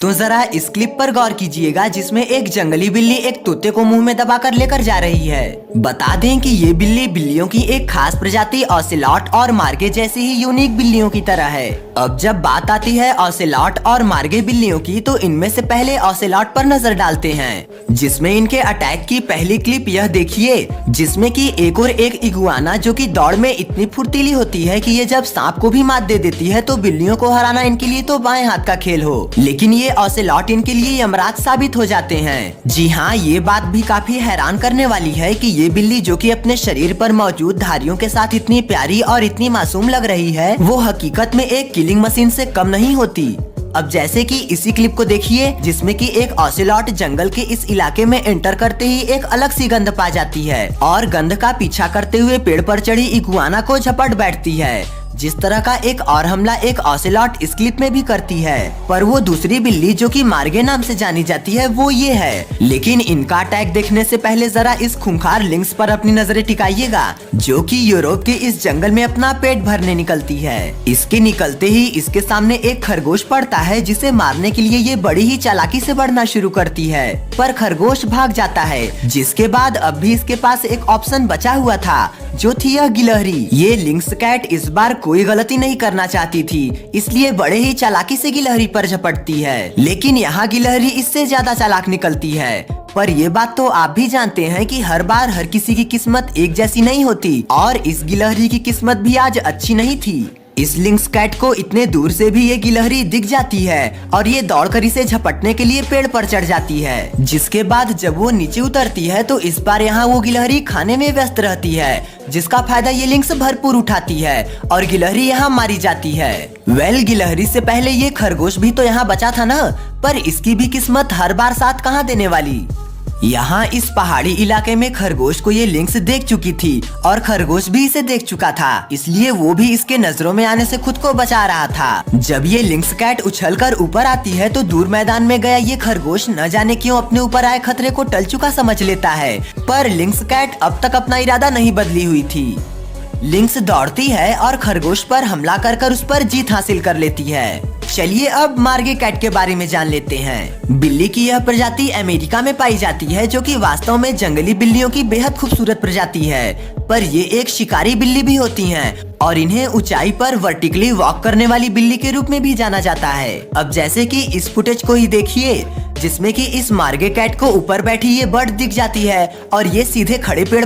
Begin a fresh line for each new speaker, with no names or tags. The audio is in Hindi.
तो जरा इस क्लिप पर गौर कीजिएगा जिसमें एक जंगली बिल्ली एक तोते को मुंह में दबाकर लेकर जा रही है। बता दें कि ये बिल्ली बिल्लियों की एक खास प्रजाति ऑसेलॉट और मार्गे जैसी ही यूनिक बिल्लियों की तरह है। अब जब बात आती है ऑसेलॉट और मार्गे बिल्लियों की, तो इनमें से पहले ऑसेलॉट पर नजर डालते हैं, जिसमें इनके अटैक की पहली क्लिप यह देखिए, जिसमें कि एक और एक इगुआना जो कि दौड़ में इतनी फुर्तीली होती है कि ये जब सांप को भी मात दे देती है तो बिल्लियों को हराना इनके लिए तो बाएं हाथ का खेल हो, लेकिन ये ऑसेलॉट इनके लिए यमराज साबित हो जाते हैं। जी हाँ, ये बात भी काफी हैरान करने वाली है कि ये बिल्ली जो कि अपने शरीर पर मौजूद धारियों के साथ इतनी प्यारी और इतनी मासूम लग रही है, वो हकीकत में एक किलिंग मशीन से कम नहीं होती। अब जैसे कि इसी क्लिप को देखिए, जिसमें कि एक ऑसेलॉट जंगल के इस इलाके में एंटर करते ही एक अलग सी गंध पा जाती है और गंध का पीछा करते हुए पेड़ पर चढ़ी इगुआना को झपट बैठती है। जिस तरह का एक और हमला एक ऑसेलॉट इस क्लिप में भी करती है, पर वो दूसरी बिल्ली जो कि मार्गे नाम से जानी जाती है वो ये है। लेकिन इनका अटैक देखने से पहले जरा इस खूंखार लिंक्स पर अपनी नजरें टिकाइएगा, जो कि यूरोप के इस जंगल में अपना पेट भरने निकलती है। इसके निकलते ही इसके सामने एक खरगोश पड़ता है, जिसे मारने के लिए ये बड़ी ही चालाकी से बढ़ना शुरू करती है, पर खरगोश भाग जाता है। जिसके बाद अब भी इसके पास एक ऑप्शन बचा हुआ था, जो थी यह गिलहरी। ये लिंक्स कैट इस बार कोई गलती नहीं करना चाहती थी, इसलिए बड़े ही चालाकी से गिलहरी पर झपटती है। लेकिन यहाँ गिलहरी इससे ज्यादा चालाक निकलती है। पर ये बात तो आप भी जानते हैं कि हर बार हर किसी की किस्मत एक जैसी नहीं होती, और इस गिलहरी की किस्मत भी आज अच्छी नहीं थी। इस लिंक्स कैट को इतने दूर से भी ये गिलहरी दिख जाती है और ये दौड़कर इसे झपटने के लिए पेड़ पर चढ़ जाती है। जिसके बाद जब वो नीचे उतरती है तो इस बार यहाँ वो गिलहरी खाने में व्यस्त रहती है, जिसका फायदा ये लिंक्स भरपूर उठाती है और गिलहरी यहाँ मारी जाती है। गिलहरी से पहले ये खरगोश भी तो यहाँ बचा था ना, पर इसकी भी किस्मत हर बार साथ कहाँ देने वाली। यहाँ इस पहाड़ी इलाके में खरगोश को ये लिंक्स देख चुकी थी और खरगोश भी इसे देख चुका था, इसलिए वो भी इसके नजरों में आने से खुद को बचा रहा था। जब ये लिंक्स कैट उछलकर ऊपर आती है तो दूर मैदान में गया ये खरगोश न जाने क्यों अपने ऊपर आए खतरे को टल चुका समझ लेता है, पर लिंक्स कैट अब तक अपना इरादा नहीं बदली हुई थी। लिंक्स दौड़ती है और खरगोश पर हमला कर उस पर जीत हासिल कर लेती है। चलिए अब मार्गे कैट के बारे में जान लेते हैं। बिल्ली की यह प्रजाति अमेरिका में पाई जाती है, जो कि वास्तव में जंगली बिल्लियों की बेहद खूबसूरत प्रजाति है, पर ये एक शिकारी बिल्ली भी होती हैं और इन्हें ऊंचाई पर वर्टिकली वॉक करने वाली बिल्ली के रूप में भी जाना जाता है। अब जैसे कि इस फुटेज को ही देखिए, जिसमें कि इस मार्गे कैट को ऊपर बैठी ये बर्ड दिख जाती है और ये सीधे खड़े पेड़